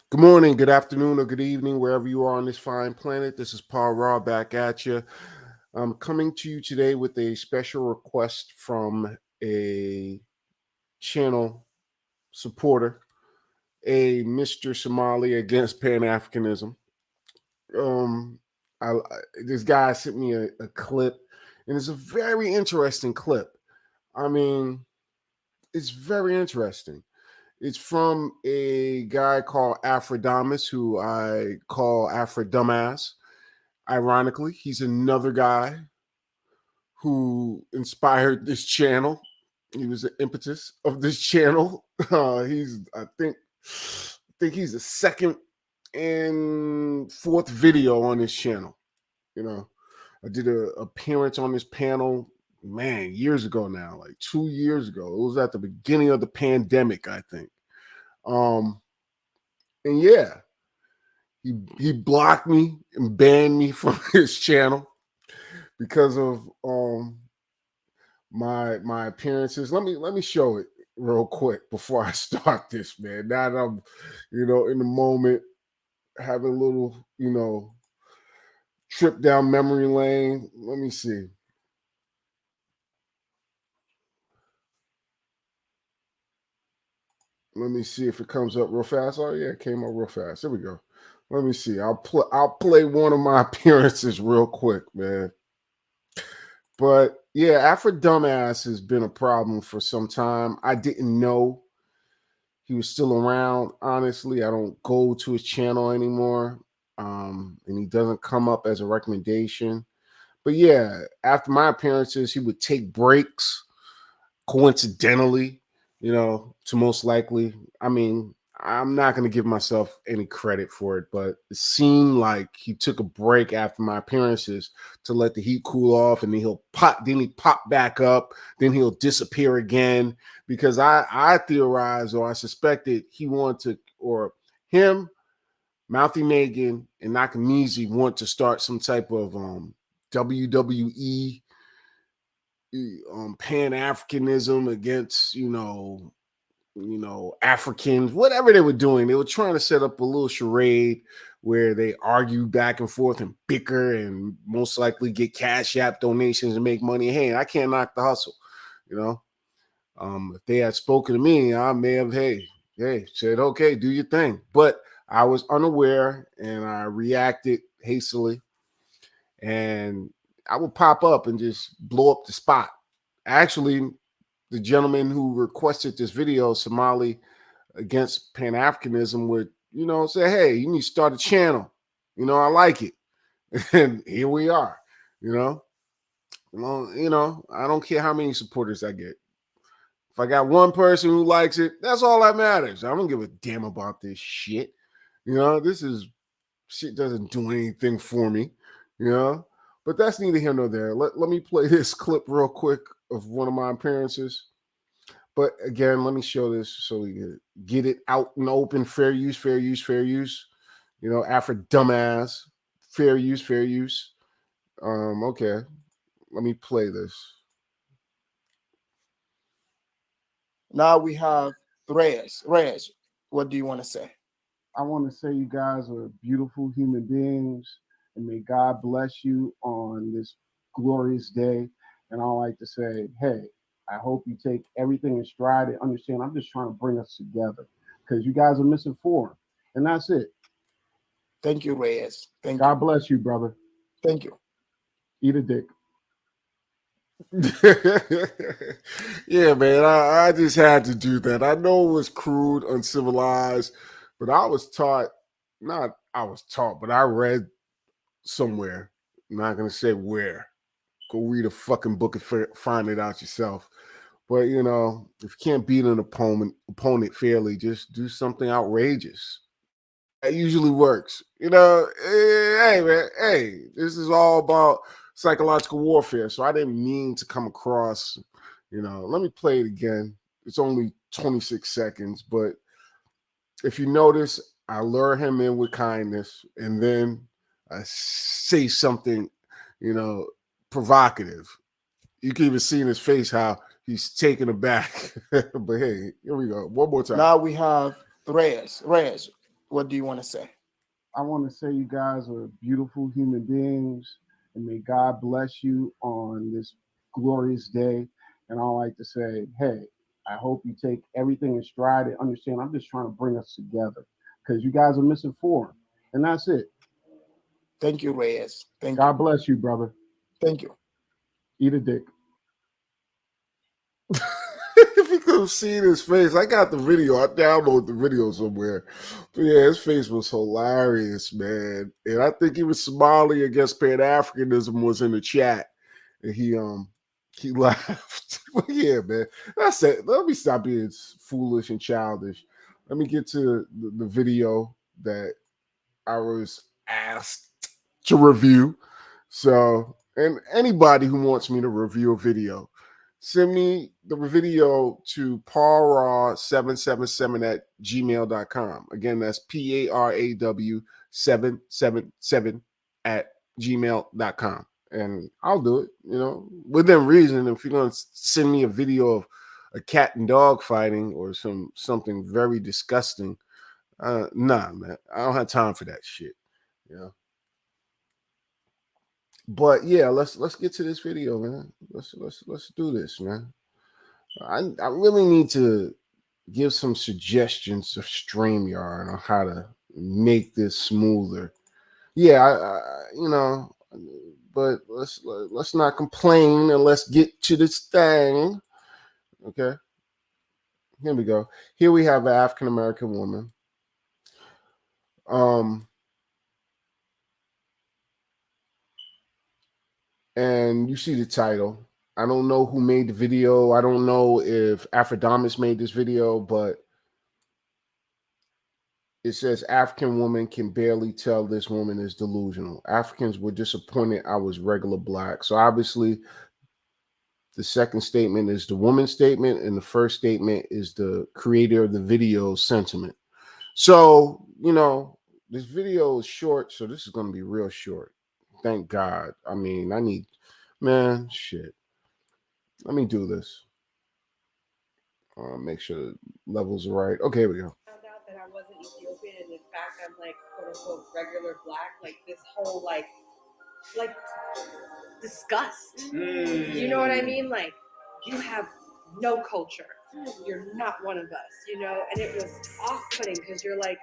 Good morning, good afternoon, or good evening, wherever you are on this fine planet. This is Paul Raw back at you. I'm coming to you today with a special request from a channel supporter, a Mr. Somali against Pan Africanism. Um, this guy sent me a clip, and it's a very interesting clip. I mean, it's very interesting. It's from a guy called Afrodamus, who I call Afro Dumbass. Ironically, he's another guy who inspired this channel. He was the impetus of this channel. I think he's the second and fourth video on this channel. You know, I did a appearance on this panel, man, years ago now, like 2 years ago. It was at the beginning of the pandemic, I think. Um, and yeah, he blocked me and banned me from his channel because of my appearances. Let me show it real quick before I start this, man. Now that I'm, in the moment, having a little, trip down memory lane. Let me see. Let me see if it comes up real fast. Oh yeah, it came up real fast. There we go. Let me see. I'll play one of my appearances real quick, man. But yeah, Afro Dumbass has been a problem for some time. I didn't know he was still around. Honestly, I don't go to his channel anymore. And he doesn't come up as a recommendation. But yeah, after my appearances, he would take breaks coincidentally, to most likely. I mean, I'm not going to give myself any credit for it, but it seemed like he took a break after my appearances to let the heat cool off, and then he pop back up, then he'll disappear again because I theorized, or I suspected he wanted to, or him, Mouthy Megan, and Nakamizi want to start some type of WWE Pan Africanism against Africans, whatever they were doing. They were trying to set up a little charade where they argue back and forth and bicker and most likely get Cashapp donations and make money. Hey, I can't knock the hustle, you know. If they had spoken to me, I may have, said, okay, do your thing. But I was unaware and I reacted hastily, and I would pop up and just blow up the spot. Actually, the gentleman who requested this video, Somali against Pan Africanism, would, say, hey, you need to start a channel. I like it. And here we are, you know. Well, I don't care how many supporters I get. If I got one person who likes it, that's all that matters. I don't give a damn about this shit. This is shit doesn't do anything for me, you know. But that's neither here nor there. Let me play this clip real quick of one of my appearances. But again, let me show this so we get it out in the open. Fair use, fair use, fair use. After dumbass, fair use, fair use. Okay, let me play this. Now we have Reyes. Reyes, what do you want to say? I want to say you guys are beautiful human beings, and may God bless you on this glorious day. And I like to say, hey, I hope you take everything in stride and understand I'm just trying to bring us together because you guys are misinformed. And that's it. Thank you, Reyes. Thank God you. bless you, brother. Thank you. Eat a dick. Yeah, man, I just had to do that. I know it was crude, uncivilized, but I was taught, not I was taught, but I read somewhere. I'm not going to say where. Go read a fucking book and find it out yourself. But, if you can't beat an opponent fairly, just do something outrageous. That usually works. Hey, man, hey, this is all about psychological warfare. So I didn't mean to come across, let me play it again. It's only 26 seconds, but if you notice, I lure him in with kindness and then I say something, provocative. You can even see in his face how he's taken aback. But hey, here we go. One more time. Now we have Reyes. Reyes, What do you want to say? I want to say you guys are beautiful human beings, and may God bless you on this glorious day. And I like to say, hey, I hope you take everything in stride and understand I'm just trying to bring us together because you guys are misinformed. And that's it. Thank you, Reyes. Thank you. God bless you, brother. Thank you. Eat a dick. If you could have seen his face, I got the video. I downloaded the video somewhere. But yeah, his face was hilarious, man. And I think even Somali against Pan Africanism was in the chat, and he laughed. But yeah, man, that's it. Let me stop being foolish and childish. Let me get to the video that I was asked to review. So, and anybody who wants me to review a video, send me the video to paraw777 at gmail.com. Again, that's PARAW777 at gmail.com. And I'll do it, within reason. If you're going to send me a video of a cat and dog fighting or something very disgusting, nah, man, I don't have time for that shit. But yeah, let's get to this video, man. Let's do this, man. I really need to give some suggestions to StreamYard on how to make this smoother. Yeah, but let's not complain and let's get to this thing. Okay, here we go. Here we have an African American woman. And you see the title. I don't know who made the video. I don't know if Afrodamus made this video, but it says African woman can barely tell this woman is delusional. Africans were disappointed I was regular black. So obviously the second statement is the woman's statement, and the first statement is the creator of the video sentiment. So, this video is short, so this is going to be real short. Thank God. I mean, shit. Let me do this. Make sure the levels are right. Okay, here we go. Found out that I wasn't Ethiopian, and in fact, I'm like quote unquote regular black. Like this whole like disgust. You know what I mean? Like you have no culture. You're not one of us. And it was off-putting because you're like,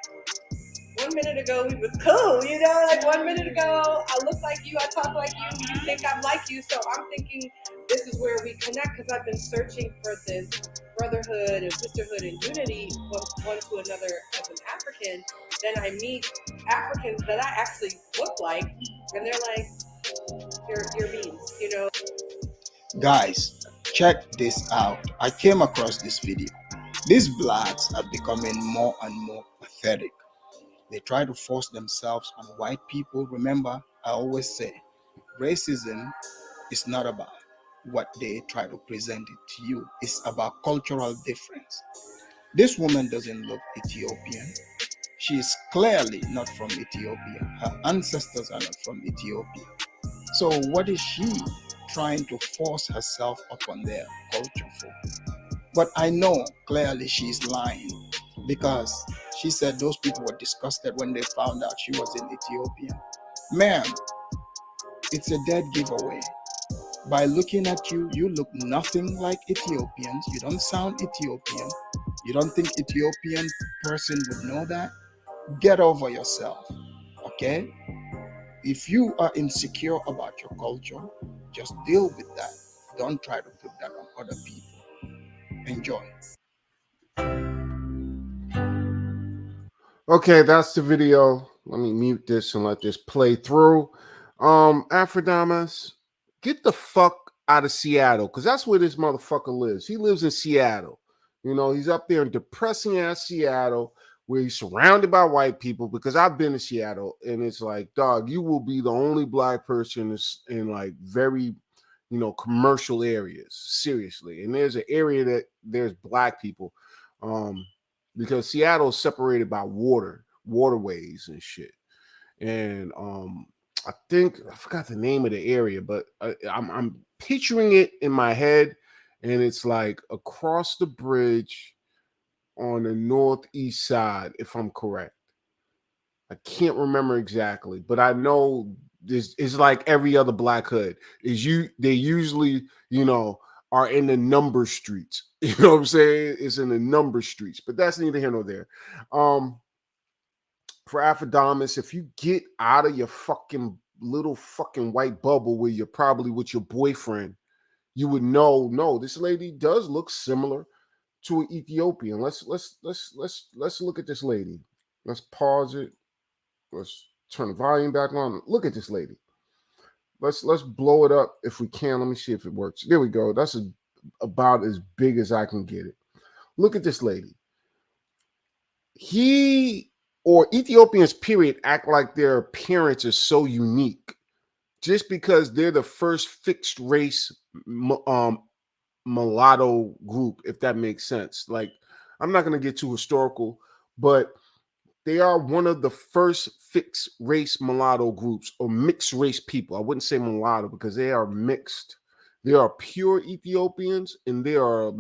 1 minute ago we was cool. Like 1 minute ago I look like you, I talk like you think I'm like you. So I'm thinking this is where we connect because I've been searching for this brotherhood and sisterhood and unity one to another as an African. Then I meet Africans that I actually look like, and they're like, you're beans, Guys, check this out. I came across this video. These blacks are becoming more and more pathetic. They try to force themselves on white people. Remember, I always say, racism is not about what they try to present it to you. It's about cultural difference. This woman doesn't look Ethiopian. She is clearly not from Ethiopia. Her ancestors are not from Ethiopia. So what is she trying to force herself upon their culture for? But I know clearly she's lying, because she said those people were disgusted when they found out she was in Ethiopia. Ma'am, it's a dead giveaway. By looking at you, you look nothing like Ethiopians. You don't sound Ethiopian. You don't think Ethiopian person would know that? Get over yourself, okay? If you are insecure about your culture, just deal with that. Don't try to put that on other people. Enjoy. Okay, that's the video. Let me mute this and let this play through. Afrodamus, get the fuck out of Seattle, because that's where this motherfucker lives. He lives in Seattle. He's up there in depressing ass Seattle, where he's surrounded by white people, because I've been to Seattle, and it's like, dog, you will be the only black person in like very, commercial areas, seriously. And there's an area that there's black people. Because Seattle is separated by waterways and shit. And I think I forgot the name of the area, but I'm picturing it in my head, and it's like across the bridge on the northeast side, if I'm correct. I can't remember exactly, but I know this is like every other Black Hood. They usually, are in the number streets. You know what I'm saying? It's in the number streets, but that's neither here nor there. For Afrodamus, if you get out of your fucking little fucking white bubble where you're probably with your boyfriend, you would know, no, this lady does look similar to an Ethiopian. Let's look at this lady. Let's pause it. Let's turn the volume back on. Look at this lady. Let's blow it up if we can. Let me see if it works. There we go. That's about as big as I can get it. Look at this lady. He or Ethiopians, period, act like their appearance is so unique just because they're the first fixed race mulatto group, if that makes sense. Like, I'm not going to get too historical, but they are one of the first fixed race mulatto groups or mixed race people. I wouldn't say mulatto because they are mixed. They are pure Ethiopians, and they are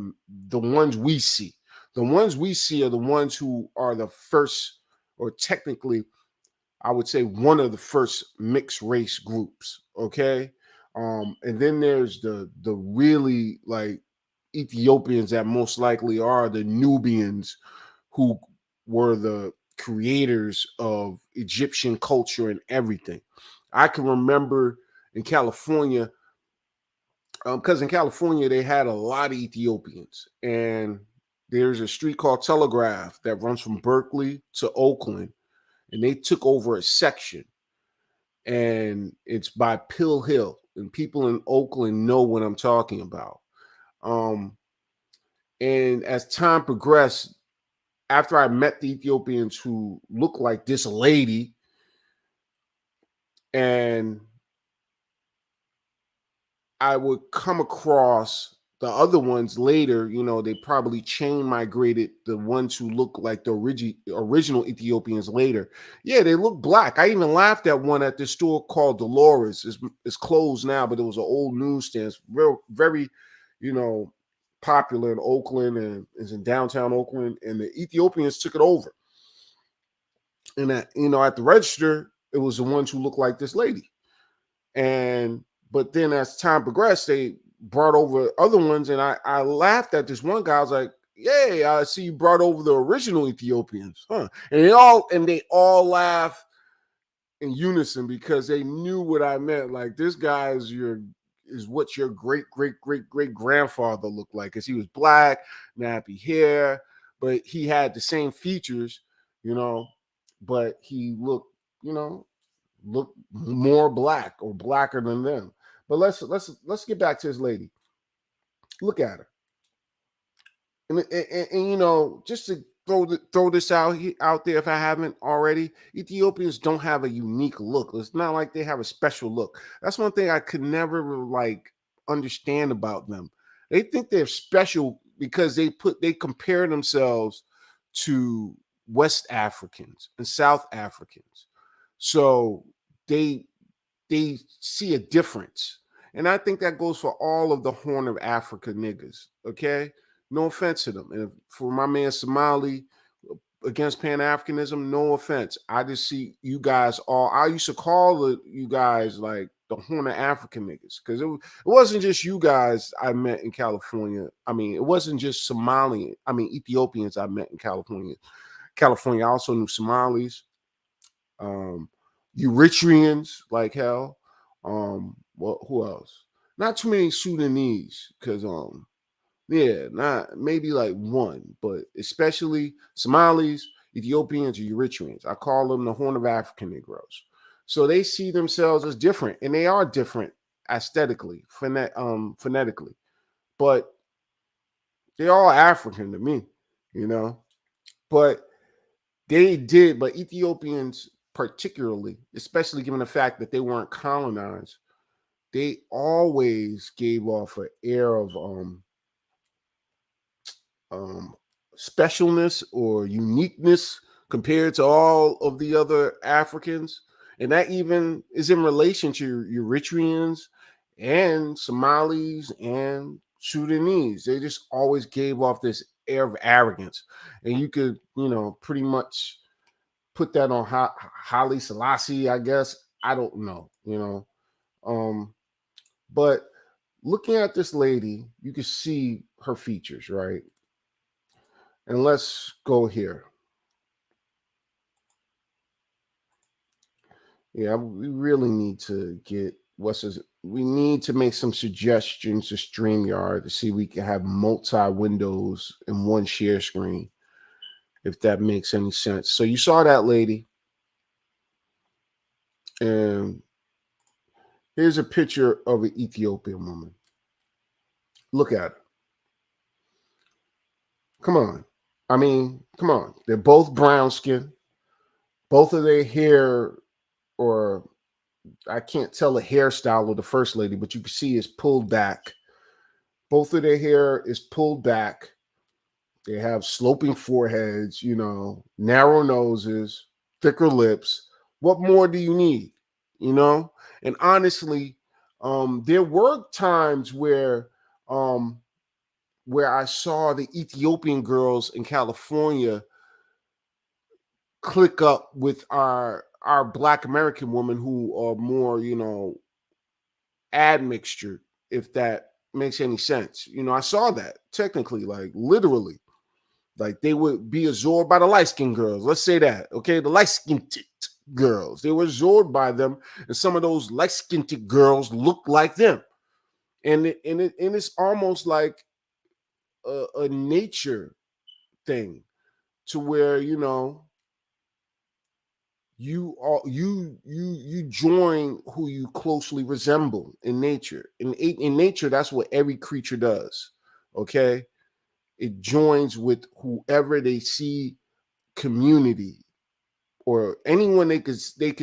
the ones we see. The ones we see are the ones who are the first, or technically, I would say one of the first mixed race groups. Okay. And then there's the really like Ethiopians that most likely are the Nubians who were the creators of Egyptian culture and everything. I can remember in California, because in California they had a lot of Ethiopians, and there's a street called Telegraph that runs from Berkeley to Oakland, and they took over a section, and it's by Pill Hill, and people in Oakland know what I'm talking about. And as time progressed, after I met the Ethiopians who looked like this lady, and I would come across the other ones later, they probably chain migrated the ones who look like the original Ethiopians later. Yeah, they look black. I even laughed at one at this store called Dolores. It's closed now, but it was an old newsstand. It's very, popular in Oakland, and is in downtown Oakland, and the Ethiopians took it over. And at the register, it was the ones who looked like this lady. But then as time progressed, they brought over other ones, and I laughed at this one guy. I was like, "Yay! I see you brought over the original Ethiopians, huh?" And they all laughed in unison because they knew what I meant. Like, this guy is what your great great great great grandfather looked like, because he was black, nappy hair, but he had the same features, but he looked, more black or blacker than them. But let's get back to this lady. Look at her, and just to throw this out there, if I haven't already, Ethiopians don't have a unique look. It's not like they have a special look. That's one thing I could never like understand about them. They think they're special because they compare themselves to West Africans and South Africans. So they see a difference. And I think that goes for all of the Horn of Africa niggas. Okay. No offense to them. And for my man Somali against Pan Africanism, no offense. I just see you guys I used to call you guys like the Horn of Africa niggas, because it wasn't just you guys I met in California. I mean, it wasn't just Ethiopians I met in California. I also knew Somalis, Eritreans like hell. Who else? Not too many Sudanese, because not maybe like one, but especially Somalis, Ethiopians, or Eritreans. I call them the Horn of African Negroes. So they see themselves as different, and they are different aesthetically, phonetically, but they're all African to me, But but Ethiopians particularly, especially given the fact that they weren't colonized, they always gave off an air of specialness or uniqueness compared to all of the other Africans. And that even is in relation to Eritreans and Somalis and Sudanese. They just always gave off this air of arrogance. And you could, pretty much put that on Haile Selassie, I guess. I don't know, you know. But looking at this lady, you can see her features, right? And let's go here. Yeah, we really need to get we need to make some suggestions to StreamYard to see we can have multi windows in one share screen, if that makes any sense. So you saw that lady, and here's a picture of an Ethiopian woman. Look at her. Come on. I mean, come on. They're both brown skin. Both of their hair, or I can't tell the hairstyle of the first lady, but you can see it's pulled back. Both of their hair is pulled back. They have sloping foreheads, you know, narrow noses, thicker lips. What more do you need? You know? And honestly, there were times where I saw the Ethiopian girls in California click up with our Black American women who are more, you know, admixture, if that makes any sense. You know, I saw that technically, like literally. Like they would be absorbed by the light-skinned girls. Let's say that, okay? The light-skinned girls. They were absorbed by them, and some of those light-skinned girls look like them. And it's almost like a nature thing, to where, you know, you join who you closely resemble in nature. In nature, that's what every creature does. Okay, it joins with whoever they see community, or anyone they could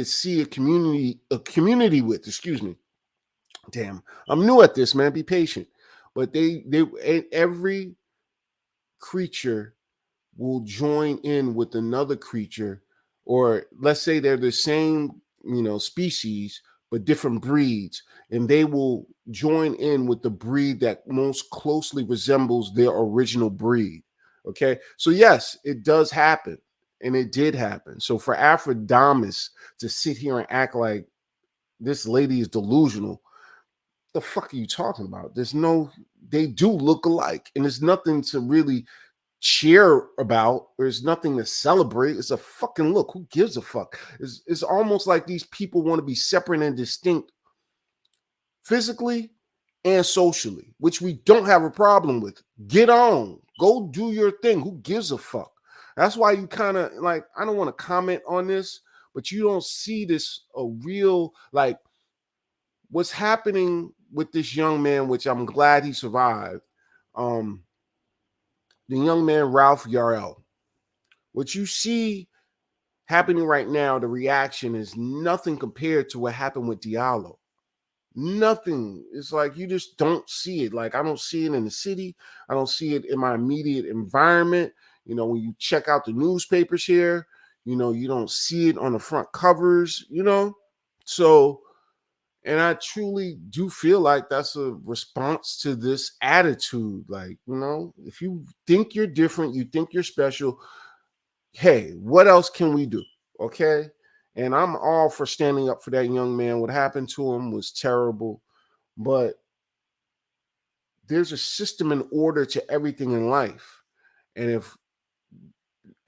see a community with. Excuse me. Damn, I'm new at this, man. Be patient. But every creature will join in with another creature, or let's say they're the same, you know, species but different breeds, and they will join in with the breed that most closely resembles their original breed. Okay, so yes, it does happen, and it did happen. So for Aphrodamus to sit here and act like this lady is delusional, the fuck are you talking about? They do look alike, and there's nothing to really cheer about. There's nothing to celebrate. It's a fucking look. Who gives a fuck? It's almost like these people want to be separate and distinct physically and socially, which we don't have a problem with. Get on. Go do your thing. Who gives a fuck? That's why you kind of like, I don't want to comment on this, but you don't see this a real, like, what's happening with this young man, which I'm glad he survived. The young man, Ralph Yarel. What you see happening right now, the reaction is nothing compared to what happened with Diallo. Nothing. It's like you just don't see it. Like I don't see it in the city. I don't see it in my immediate environment. You know, when you check out the newspapers here, you know, you don't see it on the front covers, you know. So, and I truly do feel like that's a response to this attitude. Like, you know, if you think you're different, you think you're special, hey, what else can we do? Okay. And I'm all for standing up for that young man. What happened to him was terrible, but there's a system and order to everything in life. And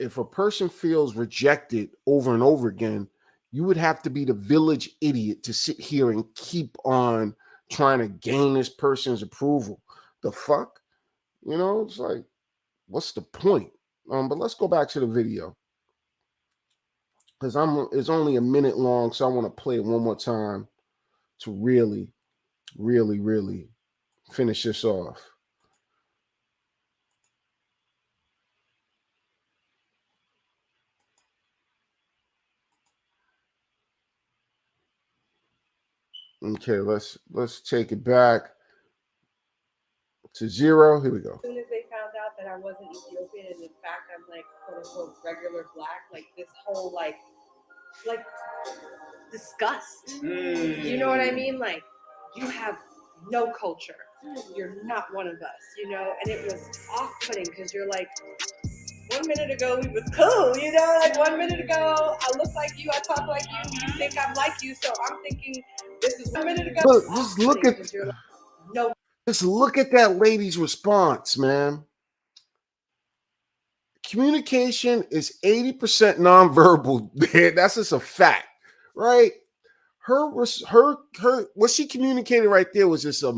if a person feels rejected over and over again, you would have to be the village idiot to sit here and keep on trying to gain this person's approval. The fuck? You know, it's like, what's the point? But let's go back to the video, because it's only a minute long, so I want to play it one more time to really, really, really finish this off. Okay, let's take it back to 0. Here we go. As soon as they found out that I wasn't Ethiopian, and in fact I'm like quote unquote regular black, like this whole like disgust. You know what I mean? Like, you have no culture. You're not one of us, you know? And it was off-putting because you're like, 1 minute ago we was cool, you know, like 1 minute ago I look like you, I talk like you think I'm like you, so I'm thinking this is 1 minute ago. Look, just look at no. Just look at that lady's response, man. Communication is 80% nonverbal. That's just a fact, right? Her what she communicated right there was just a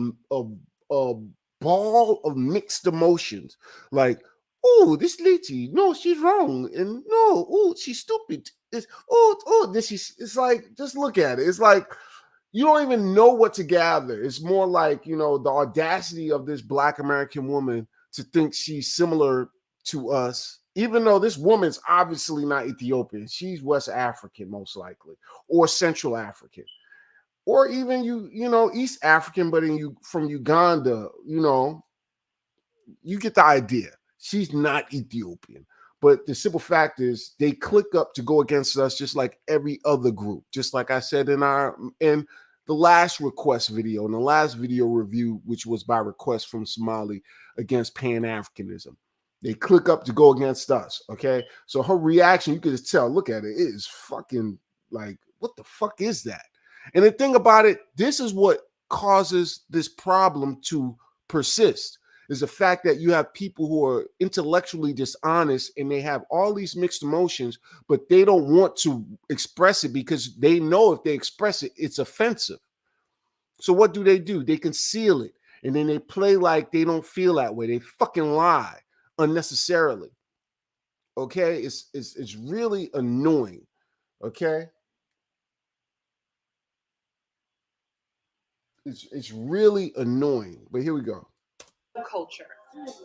ball of mixed emotions. Like, oh, this lady, no, she's wrong, and no, oh, she's stupid. It's like, just look at it. It's like you don't even know what to gather. It's more like, the audacity of this Black American woman to think she's similar to us, even though this woman's obviously not Ethiopian. She's West African, most likely, or Central African, or even East African, but from Uganda. You get the idea. She's not Ethiopian. But the simple fact is they click up to go against us just like every other group. Just like I said in the last request video, in the last video review, which was by request from Somali against Pan-Africanism. They click up to go against us, okay? So her reaction, you can just tell, look at it, it is fucking like, what the fuck is that? And the thing about it, this is what causes this problem to persist, is the fact that you have people who are intellectually dishonest and they have all these mixed emotions, but they don't want to express it because they know if they express it, it's offensive. So what do? They conceal it, and then they play like they don't feel that way. They fucking lie unnecessarily. Okay? It's really annoying. Okay? It's really annoying. But here we go. Culture.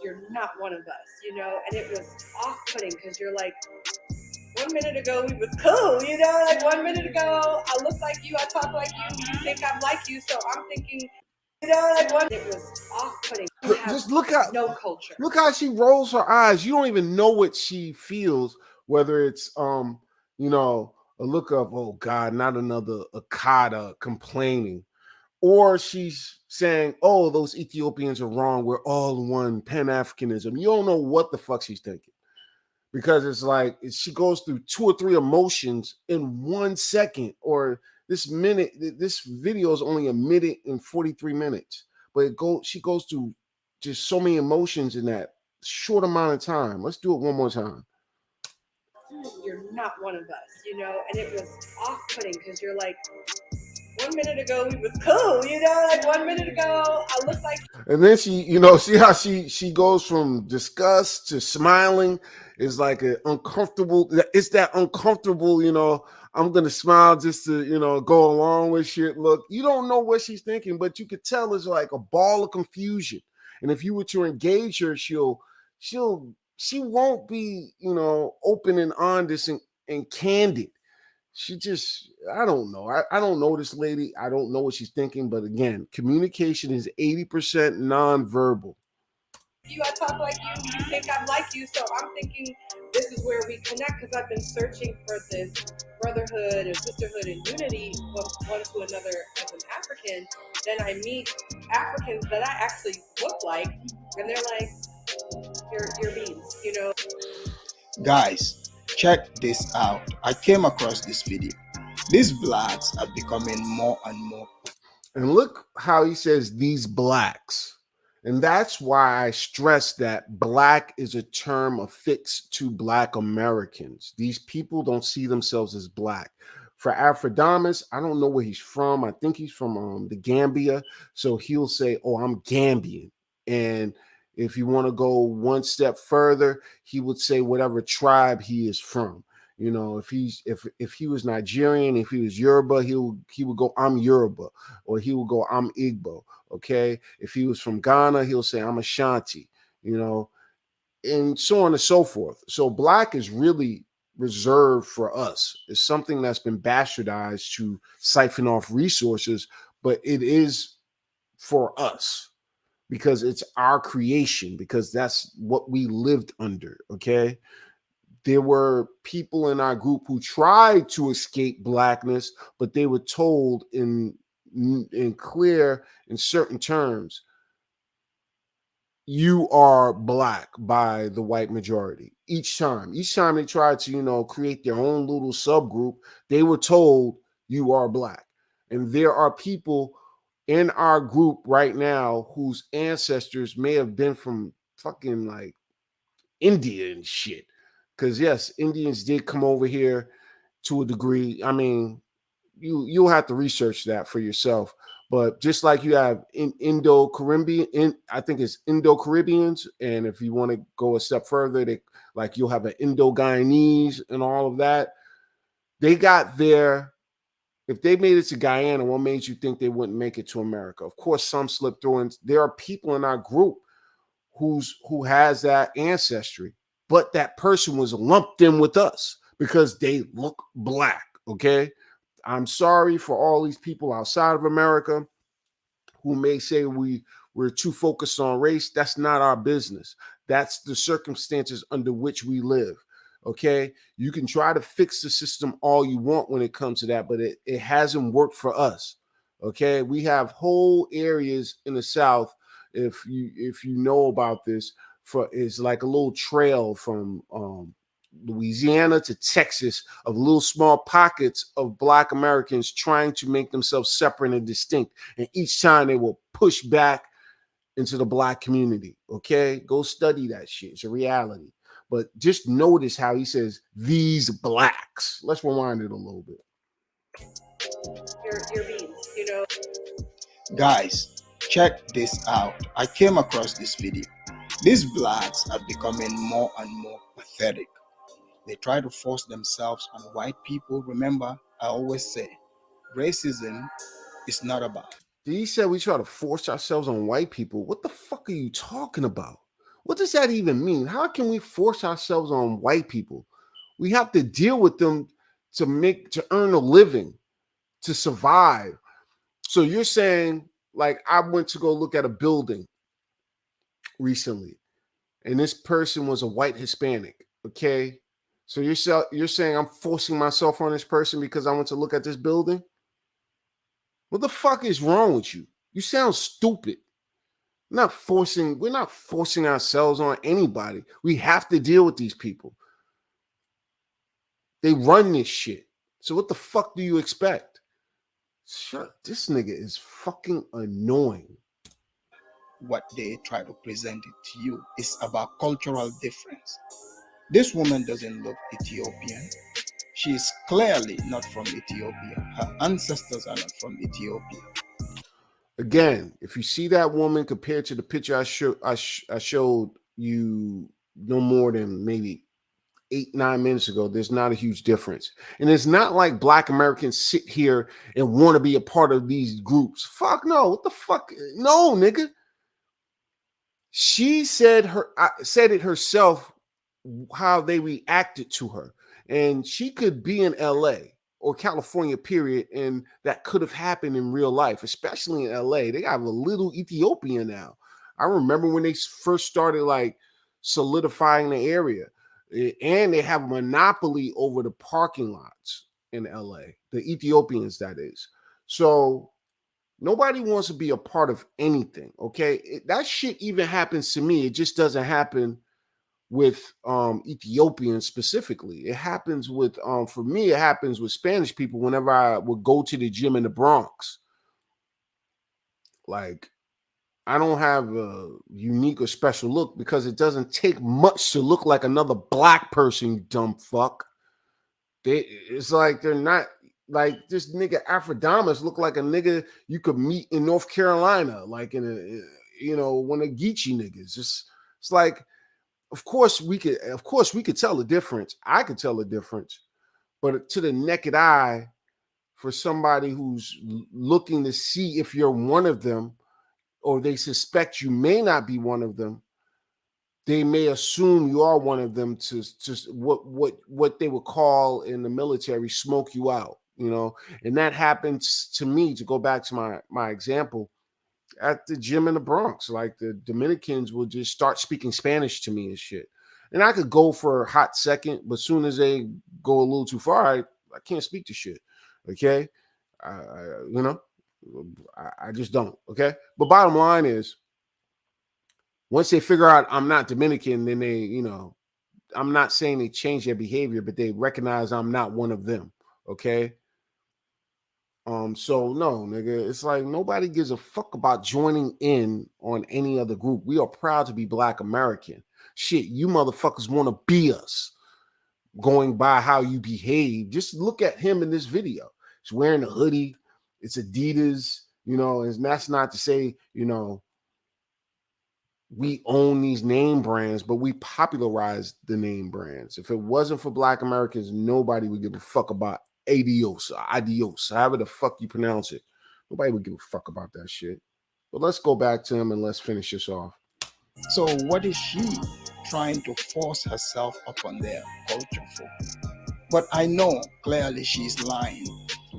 You're not one of us, and it was off-putting because you're like, 1 minute ago we was cool, like 1 minute ago I look like you, I talk like you think I'm like you, so I'm thinking, it was off-putting. Just look at no culture. Look how she rolls her eyes. You don't even know what she feels, whether it's a look of, oh God, not another Akata complaining, or she's saying, oh, those Ethiopians are wrong, we're all one, Pan-Africanism. You don't know what the fuck she's thinking, because it's like she goes through 2 or 3 emotions in 1 second, or this video is only 1 minute and 43 minutes, but she goes through just so many emotions in that short amount of time. Let's do it one more time. You're not one of us, and it was off-putting because you're like, 1 minute ago we was cool, like 1 minute ago I look like. And then she, see how she goes from disgust to smiling. Is like an uncomfortable. It's that uncomfortable, I'm gonna smile just to, go along with shit. Look, you don't know what she's thinking, but you could tell it's like a ball of confusion. And if you were to engage her, she won't be, open and honest and candid. She just, I don't know. I don't know this lady. I don't know what she's thinking. But again, communication is 80% nonverbal. You, I talk like you think I'm like you, so I'm thinking this is where we connect, because I've been searching for this brotherhood and sisterhood and unity one to another as an African. Then I meet Africans that I actually look like, and they're like, you're beans, Guys, check this out. I came across this video. These blacks are becoming more and more. And look how he says these blacks. And that's why I stress that black is a term affixed to Black Americans. These people don't see themselves as black. For Afrodamus, I don't know where he's from. I think he's from the Gambia. So he'll say, oh, I'm Gambian. And if you want to go one step further, he would say whatever tribe he is from. If he was Nigerian, if he was Yoruba, he would go, I'm Yoruba, or he would go, I'm Igbo. Okay. If he was from Ghana, he'll say, I'm Ashanti, and so on and so forth. So black is really reserved for us. It's something that's been bastardized to siphon off resources, but it is for us because it's our creation, because that's what we lived under. Okay. There were people in our group who tried to escape blackness, but they were told in clear, in certain terms, you are black by the white majority. Each time they tried to, create their own little subgroup, they were told you are black. And there are people in our group right now whose ancestors may have been from fucking like India and shit. Because yes, Indians did come over here to a degree. I mean, you'll have to research that for yourself. But just like you have in Indo-Caribbean, I think it's Indo-Caribbeans, and if you want to go a step further, they like you'll have an Indo-Guyanese and all of that. They got there. If they made it to Guyana, what made you think they wouldn't make it to America? Of course, some slipped through, and there are people in our group who has that ancestry, but that person was lumped in with us because they look black. Okay, I'm sorry for all these people outside of America who may say we're too focused on race. That's not our business. That's the circumstances under which we live. Okay, you can try to fix the system all you want when it comes to that, but it hasn't worked for us. Okay, we have whole areas in the South. If you know about this, for it's like a little trail from Louisiana to Texas of little small pockets of Black Americans trying to make themselves separate and distinct. And each time they will push back into the Black community. Okay, go study that shit. It's a reality. But just notice how he says these blacks. Let's rewind it a little bit. Your beans, Guys, check this out. I came across this video. These blacks are becoming more and more pathetic. They try to force themselves on white people. Remember, I always say, racism is not about. He said we try to force ourselves on white people. What the fuck are you talking about? What does that even mean? How can we force ourselves on white people? We have to deal with them to earn a living, to survive. So you're saying, like, I went to go look at a building recently, and this person was a white Hispanic. Okay, so you're saying I'm forcing myself on this person because I went to look at this building? What the fuck is wrong with you? You sound stupid. We're not forcing ourselves on anybody. We have to deal with these people. They run this shit. So what the fuck do you expect? Shut. This nigga is fucking annoying. What they try to present it to you is about cultural difference. This woman doesn't look Ethiopian. She is clearly not from Ethiopia. Her ancestors are not from Ethiopia. Again, if you see that woman compared to the picture I showed you no more than maybe 8-9 minutes ago, there's not a huge difference. And it's not like Black Americans sit here and want to be a part of these groups. Fuck no. What the fuck? No, nigga. She said it herself how they reacted to her. And she could be in LA or California, period, and that could have happened in real life, especially in LA. They have a little Ethiopia now. I remember when they first started like solidifying the area, and they have a monopoly over the parking lots in LA, the Ethiopians, that is. So nobody wants to be a part of anything, okay? That shit even happens to me. It just doesn't happen with Ethiopians specifically. It happens with for me, it happens with Spanish people whenever I would go to the gym in the Bronx. Like, I don't have a unique or special look because it doesn't take much to look like another Black person, you dumb fuck. It's like they're not like this nigga Afrodamus look like a nigga you could meet in North Carolina, like in one of Geechee niggas. It's like, of course we could tell the difference. I could tell the difference, but to the naked eye, for somebody who's looking to see if you're one of them, or they suspect you may not be one of them, they may assume you are one of them to just what they would call in the military smoke you out, and that happens to me. To go back to my example, at the gym in the Bronx, like the Dominicans will just start speaking Spanish to me and shit. And I could go for a hot second, but as soon as they go a little too far, I can't speak to shit. Okay. I just don't. Okay. But bottom line is, Once they figure out I'm not Dominican, then they, you know, I'm not saying they change their behavior, but they recognize I'm not one of them. Okay. So no, nigga, it's like nobody gives a fuck about joining in on any other group. We are proud to be Black American. Shit, you motherfuckers want to be us going by how you behave. Just look at him in this video. He's wearing a hoodie. It's Adidas, you know, and that's not to say, you know, we own these name brands, but we popularized the name brands. If it wasn't for Black Americans, nobody would give a fuck about adios, however the fuck you pronounce it. Nobody would give a fuck about that shit. But let's go back to him and let's finish this off. So what is she trying to force herself upon their culture for? But I know clearly she's lying,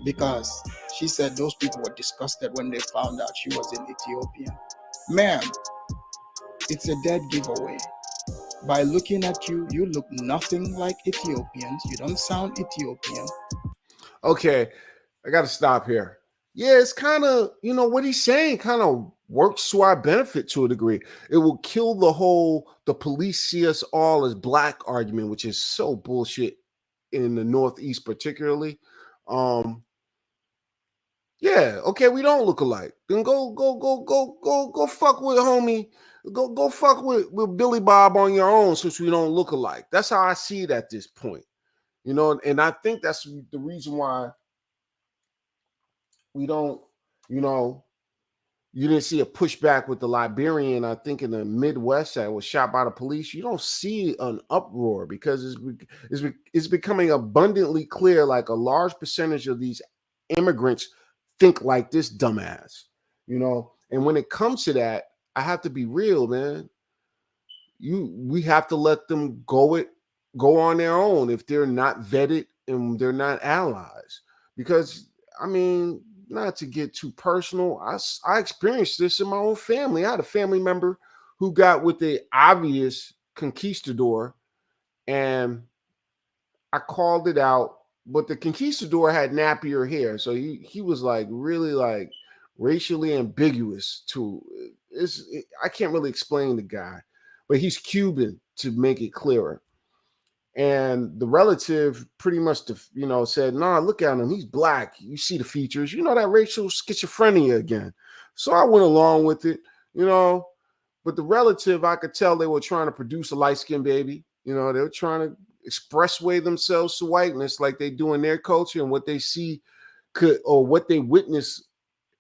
because she said those people were disgusted when they found out she was in Ethiopia. Ma'am, it's a dead giveaway. By looking at you, you look nothing like Ethiopians. You don't sound Ethiopian. Okay, I got to stop here. Yeah, it's kind of, you know, what he's saying kind of works to our benefit to a degree. It will kill the police see us all as Black argument, which is so bullshit in the Northeast particularly. Yeah, okay, we don't look alike. Then go fuck with homie. Go fuck with Billy Bob on your own, since we don't look alike. That's how I see it at this point. You know, and I think that's the reason why we don't, you know, you didn't see a pushback with the Liberian, I think, in the Midwest that was shot by the police. You don't see an uproar because it's becoming abundantly clear, like a large percentage of these immigrants think like this dumbass, you know. And when it comes to that, I have to be real, man. We have to let them go on their own if they're not vetted and they're not allies. Because I mean, not to get too personal, I experienced this in my own family. I had a family member who got with the obvious conquistador, and I called it out, but the conquistador had nappier hair, so he was like really like racially ambiguous too. I can't really explain the guy, but he's Cuban to make it clearer. And the relative pretty much, you know, said, "Nah, look at him. He's Black. You see the features. You know, that racial schizophrenia again." So I went along with it, you know. But the relative, I could tell they were trying to produce a light-skinned baby. You know, they were trying to expressway themselves to whiteness like they do in their culture and what they see or what they witness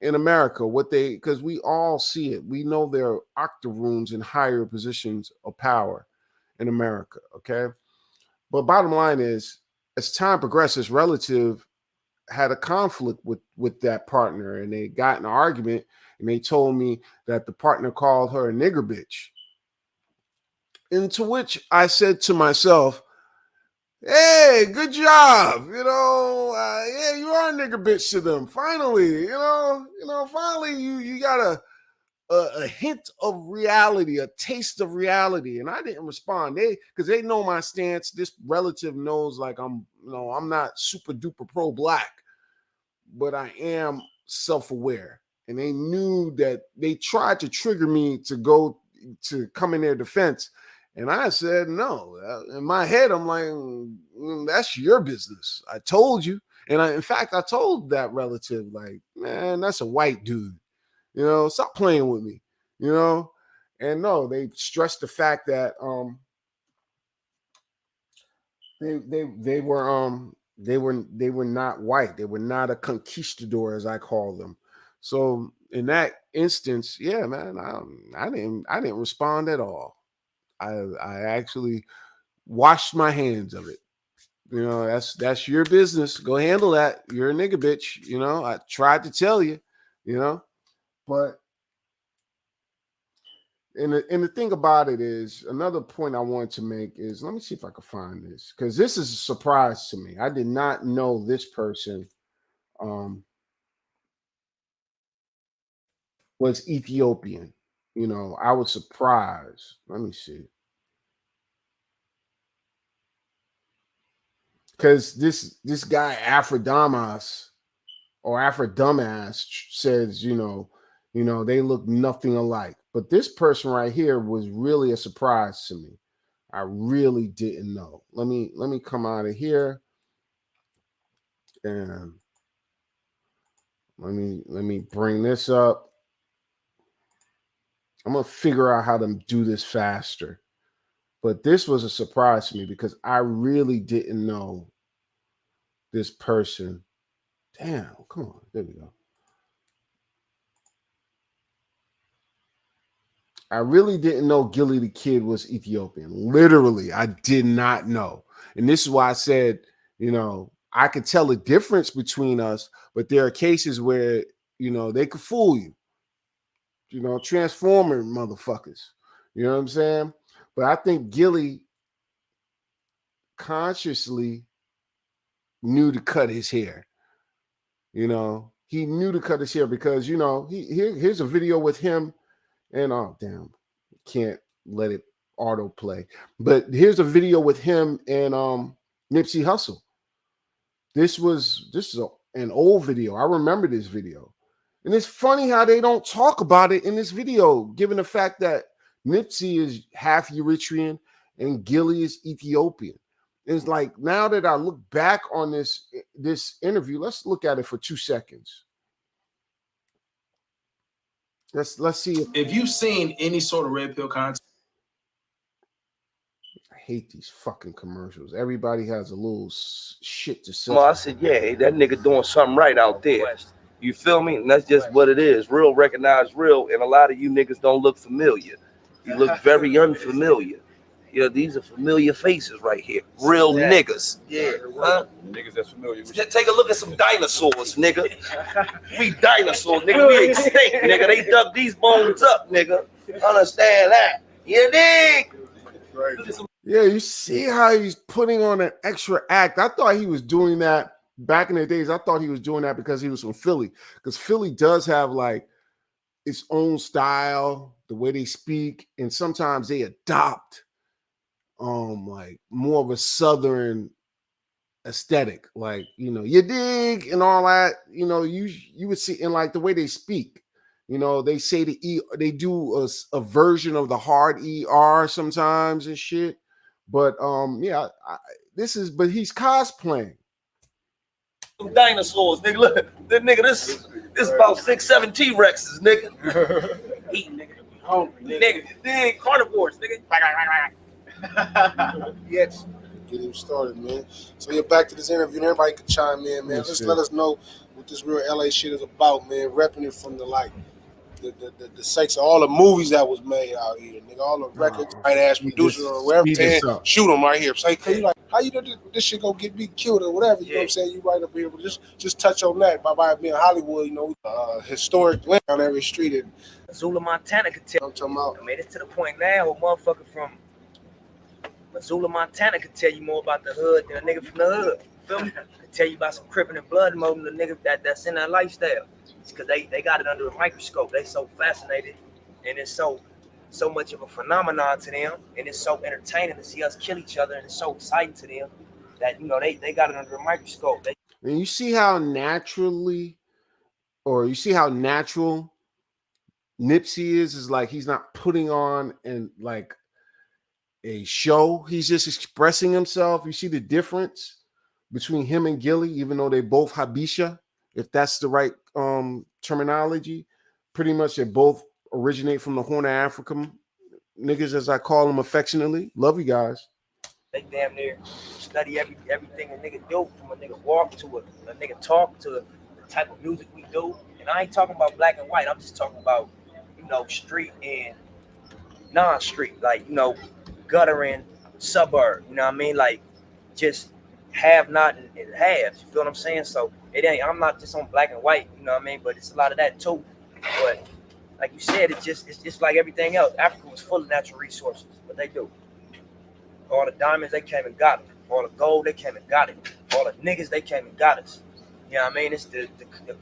in America. Because we all see it. We know there are octoroons in higher positions of power in America, okay? But bottom line is, as time progresses, relative had a conflict with that partner, and they got in an argument, and they told me that the partner called her a nigger bitch. And to which I said to myself, "Hey, good job. You know, yeah, you are a nigger bitch to them. Finally, finally you got a hint of reality, a taste of reality." And I didn't respond. Because they know my stance. This relative knows, like, I'm not super duper pro Black, but I am self-aware. And they knew that they tried to trigger me to come in their defense. And I said, no. In my head, I'm like, that's your business. I told you. And in fact, I told that relative, like, man, that's a white dude. You know, stop playing with me, you know? And no, they stressed the fact that they were not white. They were not a conquistador, as I call them. So in that instance, yeah, man, I didn't respond at all. I actually washed my hands of it. You know, that's your business. Go handle that. You're a nigga bitch. You know, I tried to tell you, you know, but and the thing about it is, another point I want to make is, let me see if I can find this, because this is a surprise to me. I did not know this person was Ethiopian. You know, I was surprised. Let me see. Because this guy Afrodamas or Afrodumbass says, you know, they look nothing alike. But this person right here was really a surprise to me. I really didn't know. Let me come out of here and let me bring this up. I'm gonna figure out how to do this faster. But this was a surprise to me because I really didn't know this person. Damn, come on. There we go. I really didn't know Gilly the Kid was Ethiopian. Literally, I did not know. And this is why I said, I could tell the difference between us, but there are cases where, they could fool you. Transformer motherfuckers. You know what I'm saying? But I think Gilly consciously knew to cut his hair. He knew to cut his hair because, here's a video with him and, oh, damn, can't let it autoplay. But here's a video with him and Nipsey Hussle. This is an old video. I remember this video. And it's funny how they don't talk about it in this video, given the fact that Nipsey is half Eritrean and Gilly is Ethiopian. It's like, now that I look back on this interview, let's look at it for 2 seconds. Let's see. If you've seen any sort of red pill content. I hate these fucking commercials. Everybody has a little shit to say. Well, I said, yeah, that nigga doing something right out there. You feel me? And that's just what it is. Real recognize real. And a lot of you niggas don't look familiar. You look very unfamiliar. These are familiar faces right here. Real niggas. Yeah. Huh? Niggas that's familiar. Just take a look at some dinosaurs, nigga. We dinosaurs, nigga. We extinct, nigga. They dug these bones up, nigga. Understand that? You dig? Yeah, you see how he's putting on an extra act. I thought he was doing that back in the days. I thought he was doing that because he was from Philly. Because Philly does have like its own style, the way they speak, and sometimes they adopt like more of a Southern aesthetic, like, you dig and all that, you would see in like the way they speak, they say the E, they do a version of the hard ER sometimes and shit. But yeah, but he's cosplaying. Dinosaurs, nigga. Look, this about 6-7 T-Rexes, nigga. Eating, nigga. Hungry, nigga. Dig, carnivores, nigga. Yes. Get him started, man. So you're back to this interview, and everybody can chime in, man. Just let us know what this real LA shit is about, man. Repping it from the sakes of all the movies that was made out here, nigga. All the records, right ass producers or wherever, man. Shoot them right here. Say, you like, how you know this shit gonna get me killed or whatever? You know what I'm saying? You right up here, but just touch on that by being Hollywood, historic land on every street. And Missoula, Montana could tell. I'm talking about. I mean, it's to the point now, a motherfucker from Missoula, Montana could tell you more about the hood than a nigga from the hood. Feel me? Could tell you about some crippin' and blood more than the nigga that's in that lifestyle. It's because they got it under a microscope. They so fascinated, and it's so much of a phenomenon to them, and it's so entertaining to see us kill each other, and it's so exciting to them that they got it under a microscope. And you see how natural Nipsey is like he's not putting on and like a show. He's just expressing himself. You see the difference between him and Gilly, even though they both Habesha, if that's the right terminology. Pretty much they both originate from the Horn of Africa niggas, as I call them affectionately. Love you guys. They damn near study everything a nigga do, from a nigga walk to a nigga talk to the type of music we do. And I ain't talking about black and white. I'm just talking about, street and non-street, like, gutter and suburb. You know what I mean? Like, just have not and halves. You feel what I'm saying? So I'm not just on black and white. You know what I mean? But it's a lot of that too. But like you said, it's just like everything else. Africa was full of natural resources. What they do? All the diamonds, they came and got it. All the gold, they came and got it. All the niggas, they came and got us. You know what I mean? It's the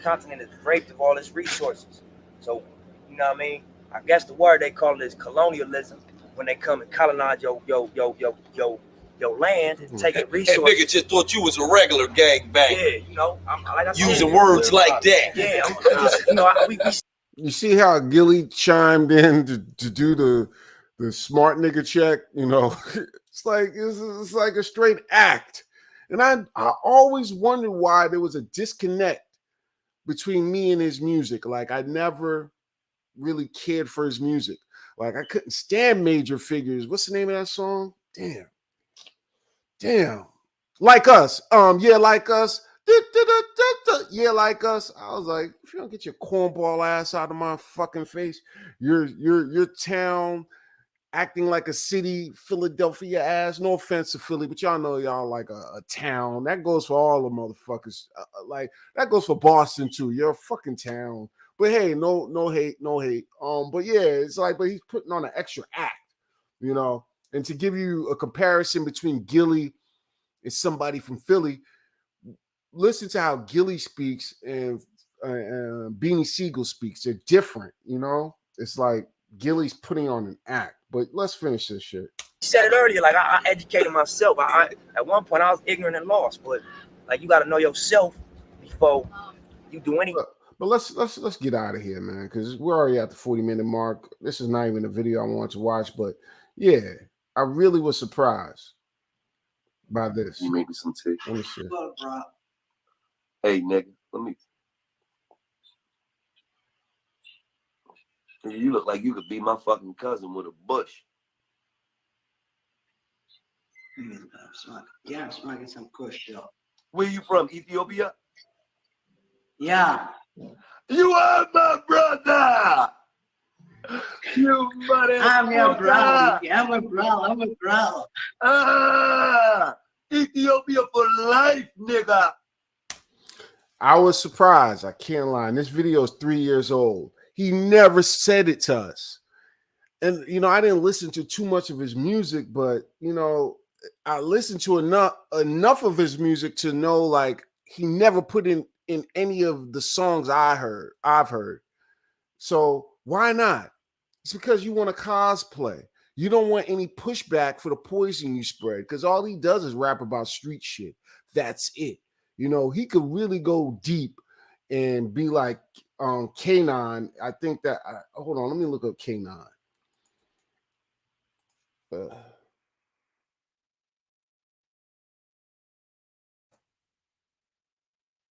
continent is raped of all its resources. So, you know what I mean? I guess the word they call it is colonialism. When they come and colonize your land and take it resources. That nigga just thought you was a regular gangbanger. Yeah, I'm like I using said, words like that. Yeah, You see how Gilly chimed in to do the smart nigga check? You know, it's like a straight act. And I always wondered why there was a disconnect between me and his music. Like I never really cared for his music. Like I couldn't stand Major Figures. What's the name of that song? Damn. Like Us. Yeah, Like Us. Yeah, Like Us. I was like, if you don't get your cornball ass out of my fucking face, your town acting like a city, Philadelphia ass. No offense to Philly, but y'all know y'all like a town. That goes for all the motherfuckers. Like that goes for Boston too. You're a fucking town. But hey, no hate. But yeah, it's like, but he's putting on an extra act, you know. And to give you a comparison between Gilly and somebody from Philly, listen to how Gilly speaks and Beanie Siegel speaks. They're different, you know. It's like Gilly's putting on an act. But let's finish this shit. You said it earlier, like I educated myself. I at one point I was ignorant and lost, but like you got to know yourself before you do anything. But let's get out of here, man, because we're already at the 40-minute mark. This is not even a video I want to watch, but yeah, I really was surprised by this. You make me some tea. Let me see. Hey, nigga, let me. You look like you could be my fucking cousin with a bush. Yeah, I'm smoking some kush, though. Where you from? Ethiopia? Yeah. You are my brother. You money. I'm your brother. I'm a brother. Ah, Ethiopia for life, nigga. I was surprised. I can't lie. And this video is 3 years old. He never said it to us. And, you know, I didn't listen to too much of his music, but, you know, I listened to enough of his music to know, like, he never put in any of the songs I've heard. So why not? It's because you want to cosplay. You don't want any pushback for the poison you spread, because all he does is rap about street shit. That's it. You know, he could really go deep and be like K9. I think that, hold on, let me look up K9.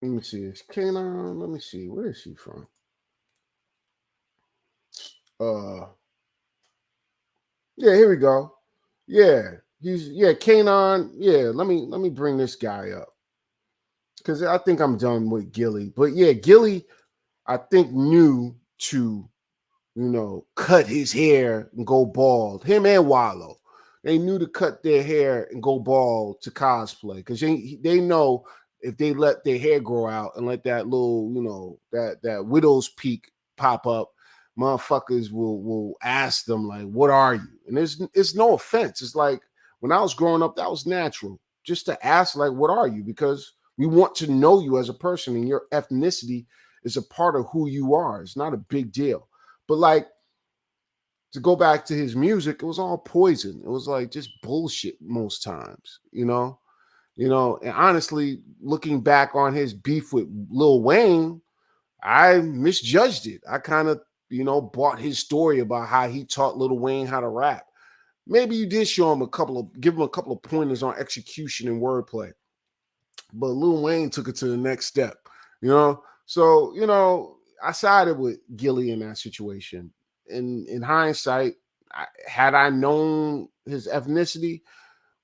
Let me see. It's K9. Let me see. Where is he from? Yeah, here we go. Yeah, K9. Yeah, let me bring this guy up, because I think I'm done with Gilly. But yeah, Gilly, I think, knew to, you know, cut his hair and go bald. Him and Wallow, they knew to cut their hair and go bald to cosplay, because they know if they let their hair grow out and let that little, you know, that widow's peak pop up, motherfuckers will ask them, like, what are you? And it's no offense. It's like, when I was growing up, that was natural, just to ask, like, what are you? Because we want to know you as a person, and your ethnicity is a part of who you are. It's not a big deal. But like, to go back to his music, it was all poison. It was like just bullshit most times, you know. And honestly, looking back on his beef with Lil Wayne, I misjudged it. I kind of, you know, bought his story about how he taught Lil Wayne how to rap. Maybe you did show him give him a couple of pointers on execution and wordplay, but Lil Wayne took it to the next step, you know. So, you know, I sided with Gilly in that situation. In hindsight, had I known his ethnicity,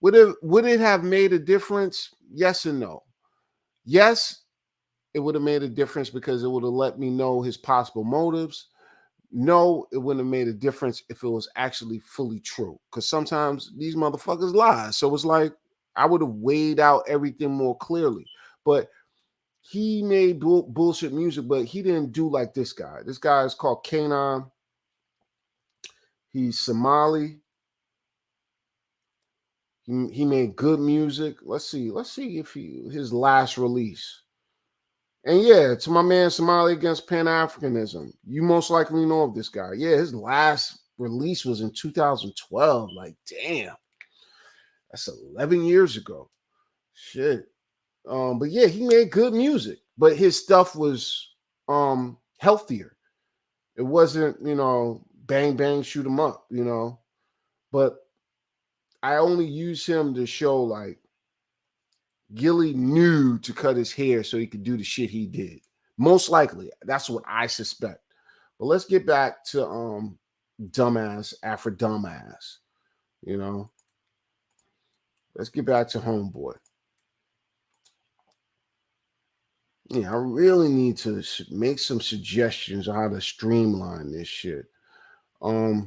would it have made a difference? Yes and no. Yes, it would have made a difference because it would have let me know his possible motives. No, it wouldn't have made a difference if it was actually fully true, because sometimes these motherfuckers lie. So it's like, I would have weighed out everything more clearly. But he made bullshit music, but he didn't do like this guy. This guy is called K9. He's Somali. He made good music. Let's see if his last release. And yeah, to my man Somali Against Pan-Africanism, you most likely know of this guy. Yeah, his last release was in 2012. Like, damn, that's 11 years ago. Shit. But yeah, he made good music, but his stuff was healthier. It wasn't, bang bang shoot him up, But I only use him to show like Gilly knew to cut his hair so he could do the shit he did. Most likely, that's what I suspect. But let's get back to dumbass after dumbass. Let's get back to Homeboy. Yeah, I really need to make some suggestions on how to streamline this shit. I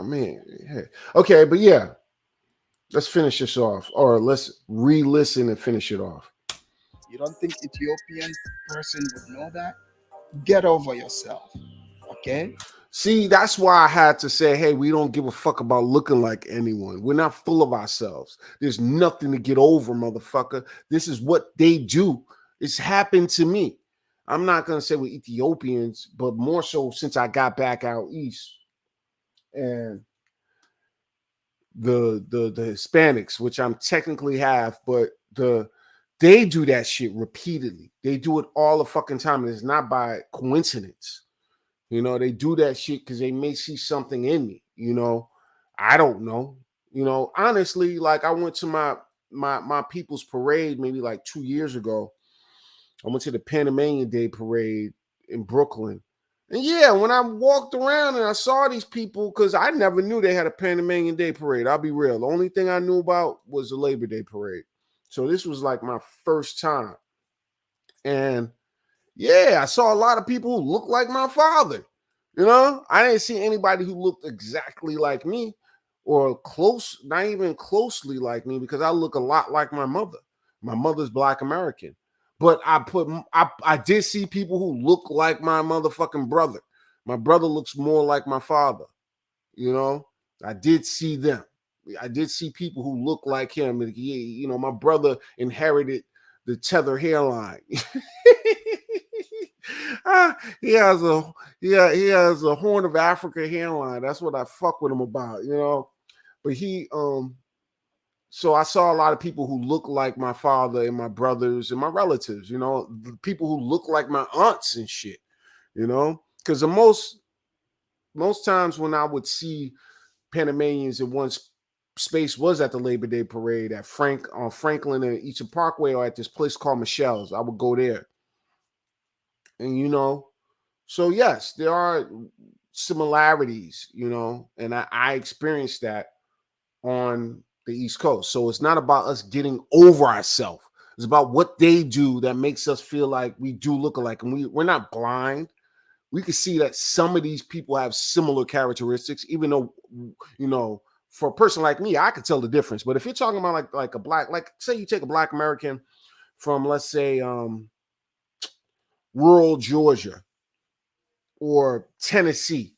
mean, hey. Okay, but yeah, let's finish this off, or let's re-listen and finish it off. You don't think Ethiopian person would know that? Get over yourself, okay? See, that's why I had to say, hey, we don't give a fuck about looking like anyone. We're not full of ourselves. There's nothing to get over, motherfucker. This is what they do. It's happened to me. I'm not going to say with Ethiopians, but more so since I got back out east. And the Hispanics, which I'm technically half, but they do that shit repeatedly. They do it all the fucking time. And it's not by coincidence. They do that shit because they may see something in me. I don't know. Honestly, like I went to my people's parade maybe like 2 years ago. I went to the Panamanian Day parade in Brooklyn. And yeah, when I walked around and I saw these people, because I never knew they had a Panamanian Day parade. I'll be real. The only thing I knew about was the Labor Day parade. So this was like my first time. And yeah, I saw a lot of people who look like my father. I didn't see anybody who looked exactly like me or close, not even closely like me, because I look a lot like my mother. My mother's Black American. But I did see people who look like my motherfucking brother. My brother looks more like my father. I did see them. I did see people who look like him. And my brother inherited the tether hairline. He has a Horn of Africa hairline. That's what I fuck with him about, But so I saw a lot of people who look like my father and my brothers and my relatives, people who look like my aunts and shit, because the most times when I would see Panamanians in one space was at the Labor Day parade at on Franklin and Eastern Parkway, or at this place called Michelle's. I would go there. And so yes, there are similarities, and I experienced that on the East Coast. So it's not about us getting over ourselves. It's about what they do that makes us feel like we do look alike. And we're not blind. We can see that some of these people have similar characteristics, even though, for a person like me, I could tell the difference. But if you're talking about like a black, like say you take a Black American from, let's say, rural Georgia or Tennessee,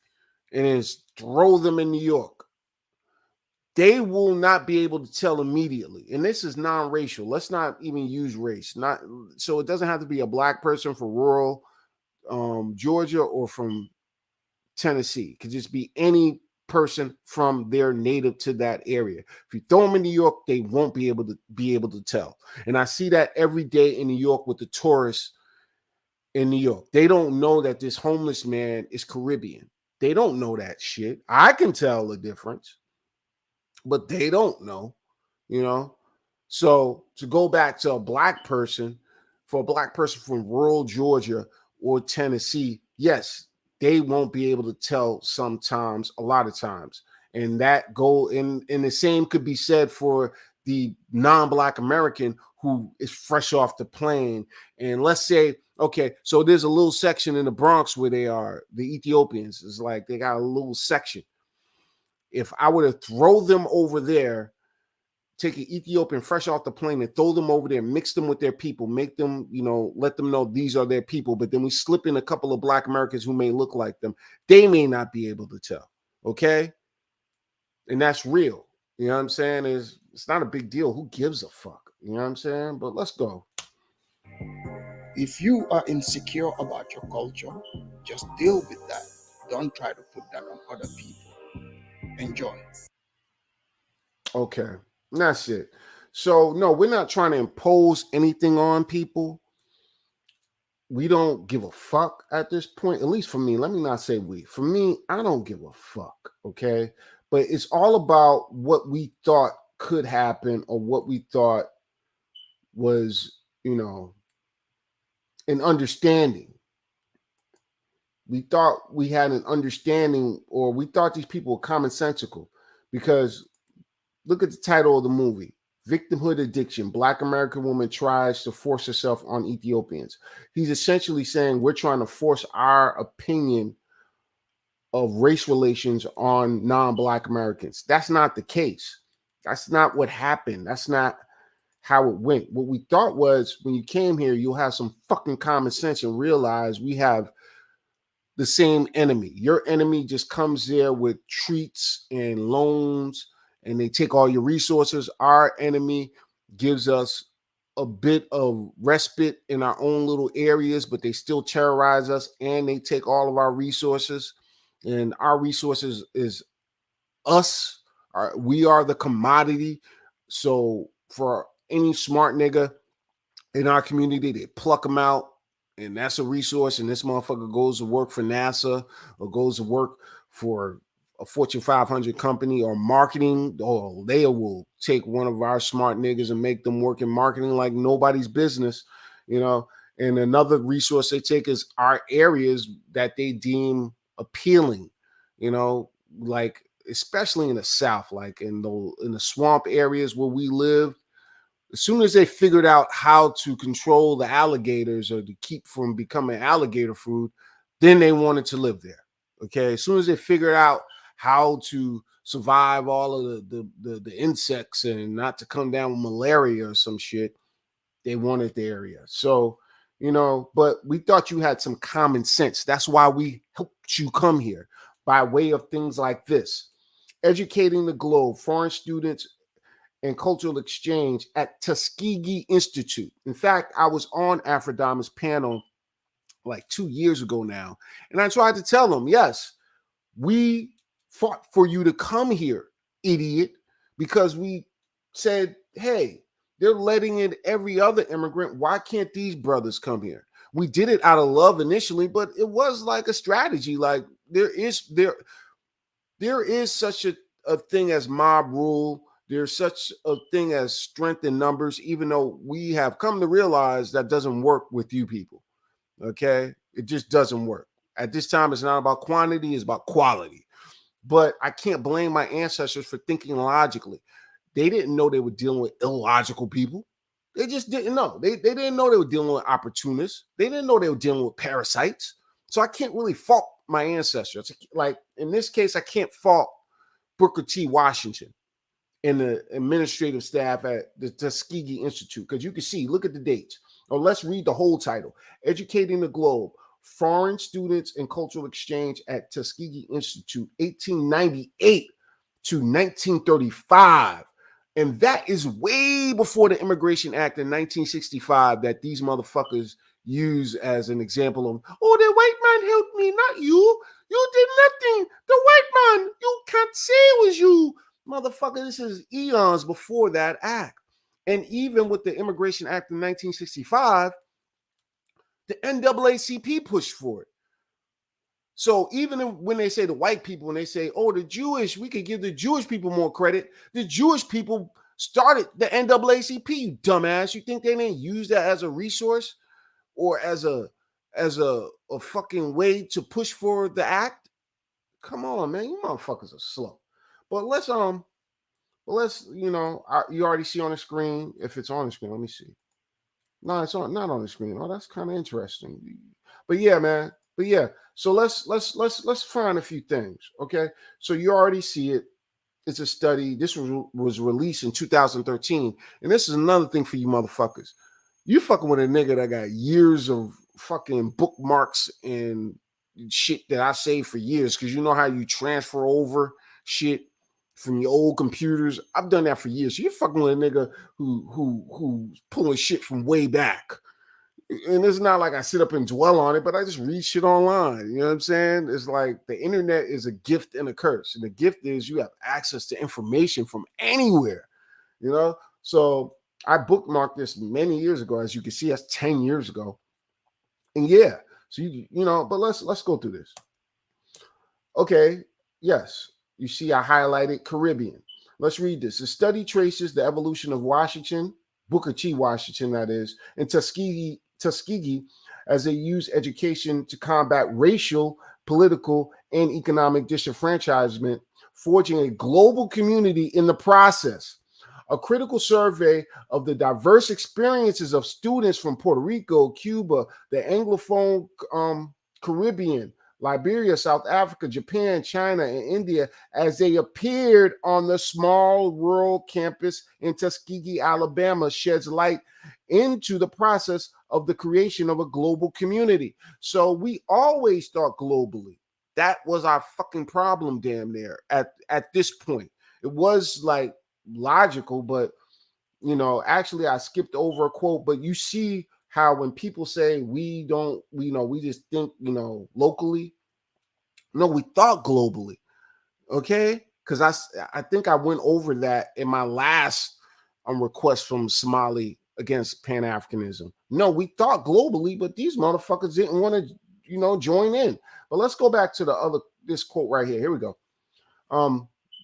and then throw them in New York, they will not be able to tell immediately. And this is non-racial. Let's not even use race. So it doesn't have to be a Black person from rural Georgia or from Tennessee. It could just be any person from their native to that area. If you throw them in New York, they won't be able to tell. And I see that every day in New York with the tourists in New York. They don't know that this homeless man is Caribbean. They don't know that shit. I can tell the difference, but they don't know, So to go back to a Black person, for a Black person from rural Georgia or Tennessee, yes, they won't be able to tell sometimes, a lot of times. And that and the same could be said for the non-Black American who is fresh off the plane. And let's say, okay, so there's a little section in the Bronx where they are, the Ethiopians. It's like they got a little section. If I were to throw them over there, take an Ethiopian fresh off the plane and throw them over there, mix them with their people, make them, let them know these are their people. But then we slip in a couple of Black Americans who may look like them. They may not be able to tell. Okay. And that's real. You know what I'm saying? It's not a big deal. Who gives a fuck? You know what I'm saying? But let's go. If you are insecure about your culture, just deal with that. Don't try to put that on other people. Enjoy. Okay. That's it. So, no, we're not trying to impose anything on people. we don't give a fuck at this point. At least for me. Let me not say we. For me, I don't give a fuck. Okay, but it's all about what we thought could happen or what we thought was, an understanding. We thought we had an understanding, or we thought these people were commonsensical, because look at the title of the movie: Victimhood Addiction. Black American woman tries to force herself on Ethiopians. He's essentially saying we're trying to force our opinion of race relations on non-Black Americans. That's not the case. That's not what happened. That's not how it went. What we thought was, when you came here, you'll have some fucking common sense and realize we have the same enemy. Your enemy just comes there with treats and loans, and they take all your resources. Our enemy gives us a bit of respite in our own little areas, but they still terrorize us, and they take all of our resources. And our resources is us. We are the commodity. So for any smart nigga in our community, they pluck them out, and that's a resource. And this motherfucker goes to work for NASA or goes to work for a Fortune 500 company or marketing, or they will take one of our smart niggas and make them work in marketing like nobody's business, And another resource they take is our areas that they deem appealing, like especially in the South, like in the swamp areas where we live. As soon as they figured out how to control the alligators or to keep from becoming alligator food, then they wanted to live there. Okay. As soon as they figured out how to survive all of the insects and not to come down with malaria or some shit, they wanted the area. So, but we thought you had some common sense. That's why we helped you come here, by way of things like this: educating the globe, foreign students, and cultural exchange at Tuskegee Institute. In fact, I was on Aphrodite's panel like 2 years ago now, and I tried to tell them, yes, we fought for you to come here, idiot, because we said, hey, they're letting in every other immigrant. Why can't these brothers come here? We did it out of love initially, but it was like a strategy. Like there is such a thing as mob rule. There's such a thing as strength in numbers, even though we have come to realize that doesn't work with you people. Okay? It just doesn't work. At this time, it's not about quantity, it's about quality. But I can't blame my ancestors for thinking logically. They didn't know they were dealing with illogical people. They just didn't know. They didn't know they were dealing with opportunists. They didn't know they were dealing with parasites. So I can't really fault my ancestors. Like in this case, I can't fault Booker T. Washington and the administrative staff at the Tuskegee Institute, because you can see, look at the dates. Or let's read the whole title: Educating the Globe, Foreign Students and Cultural Exchange at Tuskegee Institute, 1898 to 1935. And that is way before the Immigration Act in 1965 that these motherfuckers use as an example of, oh, the white man helped me, not you. You did nothing. The white man, you can't say it was you. Motherfucker, this is eons before that act. And even with the Immigration Act in 1965, the NAACP pushed for it. So even when they say the white people, and they say, oh, the Jewish, we could give the Jewish people more credit. The Jewish people started the NAACP, you dumbass. You think they didn't use that as a resource or as a fucking way to push for the act? Come on, man. You motherfuckers are slow. But let's you already see on the screen. If it's on the screen, let me see. No, it's not on the screen. Oh, that's kind of interesting. But yeah, man. But yeah, so let's find a few things. Okay. So you already see it. It's a study. This was released in 2013. And this is another thing for you motherfuckers. You fucking with a nigga that got years of fucking bookmarks and shit that I saved for years, because you know how you transfer over shit from your old computers. I've done that for years. So you're fucking with a nigga who's pulling shit from way back. And it's not like I sit up and dwell on it, but I just read shit online. You know what I'm saying? It's like the internet is a gift and a curse. And the gift is you have access to information from anywhere, So I bookmarked this many years ago. As you can see, that's 10 years ago. And yeah, so you know, but let's go through this. Okay, yes, you see, I highlighted Caribbean. Let's read this. The study traces the evolution of Washington, Booker T. Washington, that is, and Tuskegee, as they use education to combat racial, political, and economic disenfranchisement, forging a global community in the process. A critical survey of the diverse experiences of students from Puerto Rico, Cuba, the Anglophone Caribbean, Liberia, South Africa, Japan, China, and India as they appeared on the small rural campus in Tuskegee, Alabama, sheds light into the process of the creation of a global community. So we always thought globally. That was our fucking problem, damn near, at this point. It was like logical, but you know, actually I skipped over a quote, but you see how when people say we don't, you know, we just think, you know, locally. No, we thought globally. Okay, because I think I went over that in my last request from Somali against Pan Africanism. No, we thought globally, but these motherfuckers didn't want to, you know, join in. But let's go back to this quote right here. Here we go.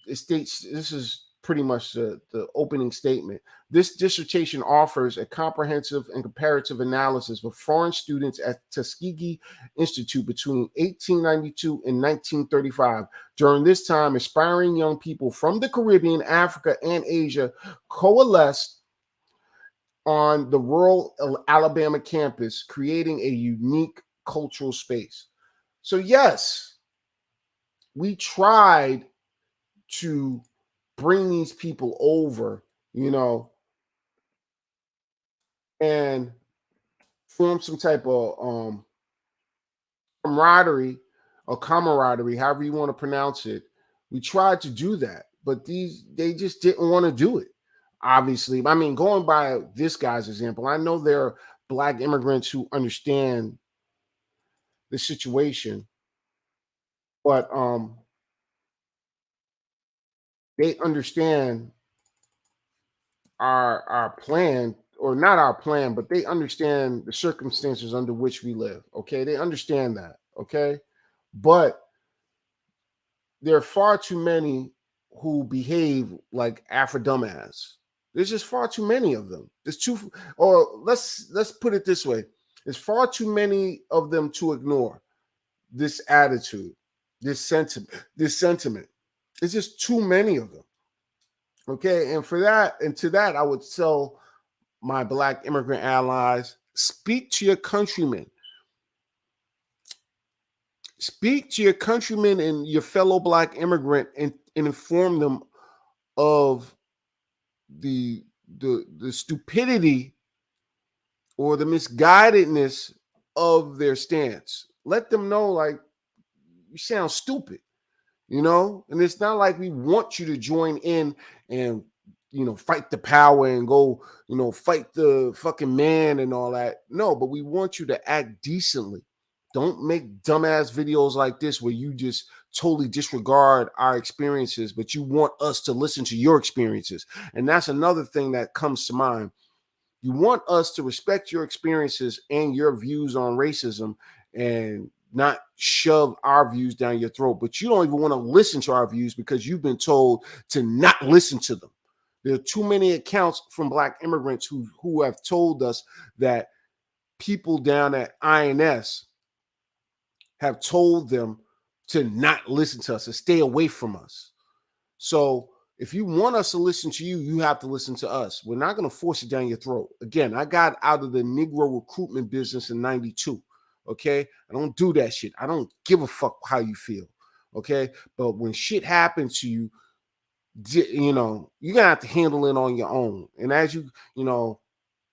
It states, this is pretty much the opening statement. This dissertation offers a comprehensive and comparative analysis of foreign students at Tuskegee Institute between 1892 and 1935. During this time, aspiring young people from the Caribbean, Africa, and Asia coalesced on the rural Alabama campus, creating a unique cultural space. So yes, we tried to bring these people over, you know, and form some type of camaraderie, however you want to pronounce it. We tried to do that, but they just didn't want to do it. Obviously, I mean, going by this guy's example, I know there are Black immigrants who understand the situation, but they understand our plan, or not our plan, but they understand the circumstances under which we live. Okay, they understand that. Okay, but there are far too many who behave like Afro dumbass. There's just far too many of them. There's too, or let's put it this way: there's far too many of them to ignore this attitude, this sentiment. It's just too many of them. Okay, and for that, and to that, I would tell my Black immigrant allies: speak to your countrymen. Speak to your countrymen and your fellow Black immigrant, and inform them of the stupidity or the misguidedness of their stance. Let them know, like, you sound stupid, you know? And it's not like we want you to join in and, you know, fight the power and go, you know, fight the fucking man and all that. No, but we want you to act decently. Don't make dumbass videos like this where you just totally disregard our experiences, but you want us to listen to your experiences. And that's another thing that comes to mind. You want us to respect your experiences and your views on racism and not shove our views down your throat, but you don't even want to listen to our views because you've been told to not listen to them. There are too many accounts from Black immigrants who have told us that people down at INS have told them to not listen to us, to stay away from us. So if you want us to listen to you, you have to listen to us. We're not going to force it down your throat. Again, I got out of the Negro recruitment business in 92. Okay. I don't do that shit. I don't give a fuck how you feel. Okay. But when shit happens to you, you know, you're going to have to handle it on your own. And as you know,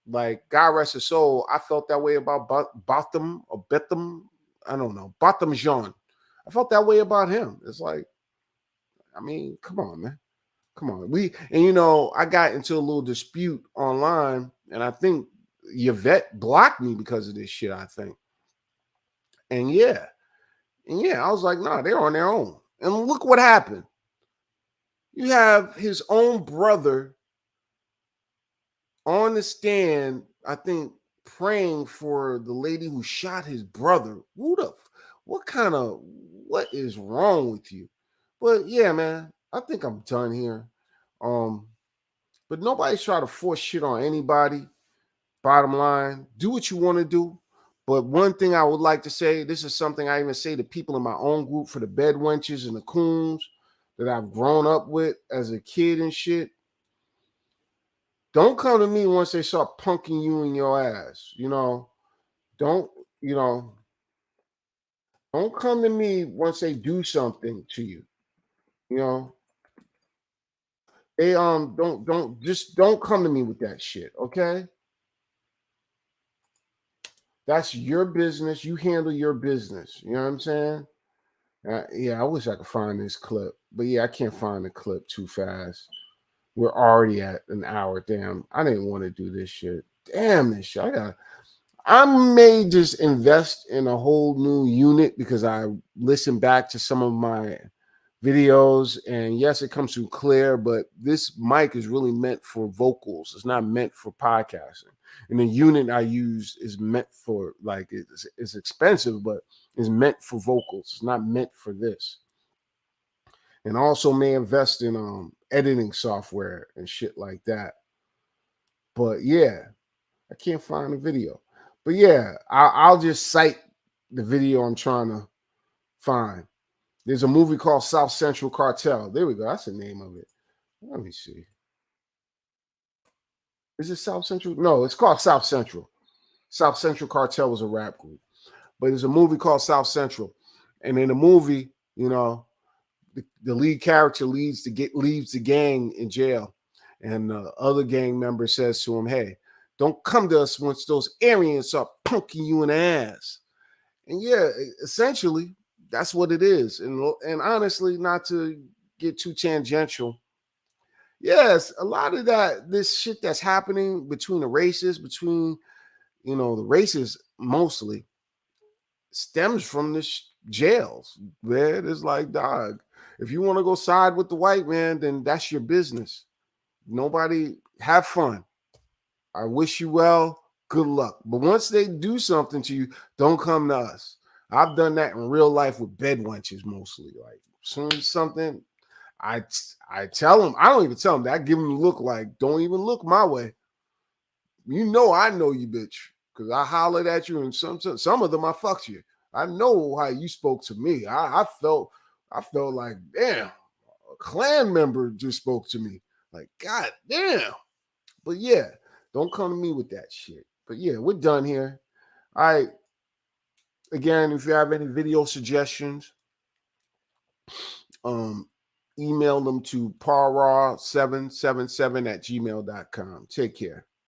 like, God rest his soul, I felt that way about Botham or Betham. I don't know. Botham Jean. I felt that way about him. It's like, I mean, come on, man. Come on. And you know, I got into a little dispute online, and I think Yvette blocked me because of this shit, I think. And yeah, I was like, nah, they're on their own. And look what happened. You have his own brother on the stand, I think praying for the lady who shot his brother. What is wrong with you? But yeah, man, I think I'm done here. But nobody's trying to force shit on anybody. Bottom line, do what you want to do. But one thing I would like to say, this is something I even say to people in my own group for the bed wenches and the coons that I've grown up with as a kid and shit. Don't come to me once they start punking you in your ass. Don't, you know, don't come to me once they do something to you. You know, they don't come to me with that shit, okay? That's your business. You handle your business. You know what I'm saying? Yeah, I wish I could find this clip, but yeah, I can't find the clip too fast. We're already at an hour. Damn, I didn't want to do this shit. Damn this shit. I may just invest in a whole new unit because I listened back to some of my videos, and yes, it comes through clear, but this mic is really meant for vocals. It's not meant for podcasting. And the unit I use is meant for, like, it's expensive, but it's meant for vocals. It's not meant for this. And also may invest in editing software and shit like that. But yeah, I can't find the video. But yeah, I'll just cite the video I'm trying to find. There's a movie called South Central Cartel. There we go. That's the name of it. Let me see. Is it South Central? No, it's called South Central. South Central Cartel was a rap group. But there's a movie called South Central. And in the movie, the lead character leaves the gang in jail. And the other gang member says to him, hey, don't come to us once those Aryans start punking you in the ass. And yeah, essentially, that's what it is. And honestly, not to get too tangential, yes, a lot of this shit that's happening between the races, the races mostly, stems from the jails. Where it's like, dog, if you want to go side with the white man, then that's your business. Nobody, have fun. I wish you well. Good luck. But once they do something to you, don't come to us. I've done that in real life with bed wenches mostly. Like, as soon as something, I tell them, I don't even tell them that. I give them a look like, don't even look my way. I know you, bitch, because I hollered at you, and some of them I fucked you. I know how you spoke to me. I felt like, damn, a Klan member just spoke to me. Like, god damn. But yeah, don't come to me with that shit. But yeah, we're done here. All right. Again, if you have any video suggestions, email them to parraw777@gmail.com. Take care.